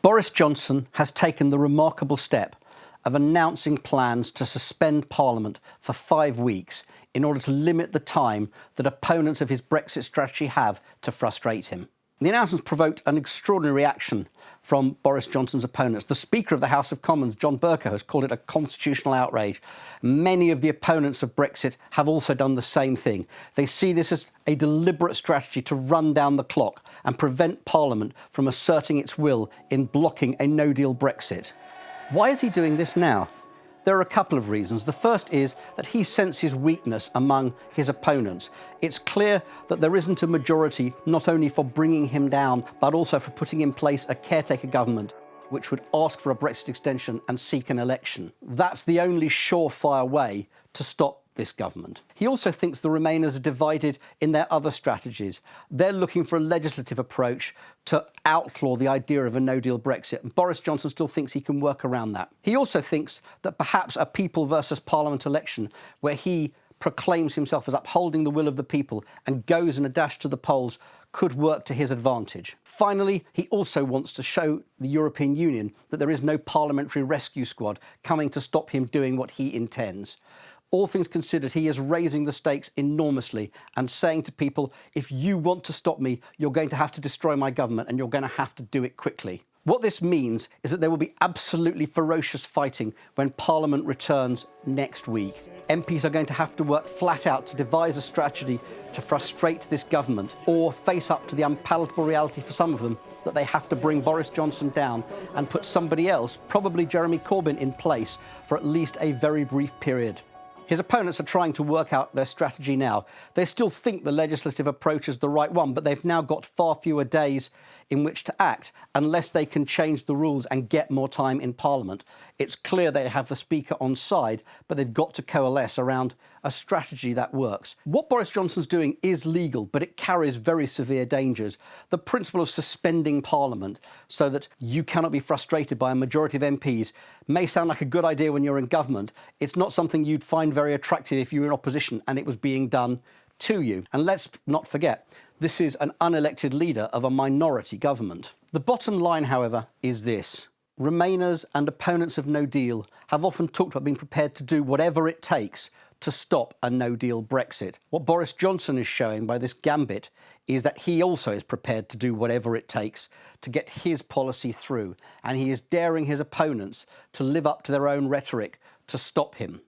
Boris Johnson has taken the remarkable step of announcing plans to suspend Parliament for 5 weeks in order to limit the time that opponents of his Brexit strategy have to frustrate him. The announcement provoked an extraordinary reaction from Boris Johnson's opponents. The Speaker of the House of Commons, John Bercow, has called it a constitutional outrage. Many of the opponents of Brexit have also done the same thing. They see this as a deliberate strategy to run down the clock and prevent Parliament from asserting its will in blocking a no-deal Brexit. Why is he doing this now? There are a couple of reasons. The first is that he senses weakness among his opponents. It's clear that there isn't a majority not only for bringing him down, but also for putting in place a caretaker government which would ask for a Brexit extension and seek an election. That's the only surefire way to stop this government. He also thinks the Remainers are divided in their other strategies. They're looking for a legislative approach to outlaw the idea of a no-deal Brexit, and Boris Johnson still thinks he can work around that. He also thinks that perhaps a people versus Parliament election, where he proclaims himself as upholding the will of the people and goes in a dash to the polls, could work to his advantage. Finally, he also wants to show the European Union that there is no parliamentary rescue squad coming to stop him doing what he intends. All things considered, he is raising the stakes enormously and saying to people, if you want to stop me, you're going to have to destroy my government and you're going to have to do it quickly. What this means is that there will be absolutely ferocious fighting when Parliament returns next week. MPs are going to have to work flat out to devise a strategy to frustrate this government or face up to the unpalatable reality for some of them that they have to bring Boris Johnson down and put somebody else, probably Jeremy Corbyn, in place for at least a very brief period. His opponents are trying to work out their strategy now. They still think the legislative approach is the right one, but they've now got far fewer days in which to act unless they can change the rules and get more time in Parliament. It's clear they have the Speaker on side, but they've got to coalesce around a strategy that works. What Boris Johnson's doing is legal, but it carries very severe dangers. The principle of suspending Parliament so that you cannot be frustrated by a majority of MPs may sound like a good idea when you're in government. It's not something you'd find very attractive if you were in opposition and it was being done to you. And let's not forget, this is an unelected leader of a minority government. The bottom line, however, is this. Remainers and opponents of no deal have often talked about being prepared to do whatever it takes to stop a no-deal Brexit. What Boris Johnson is showing by this gambit is that he also is prepared to do whatever it takes to get his policy through, and he is daring his opponents to live up to their own rhetoric to stop him.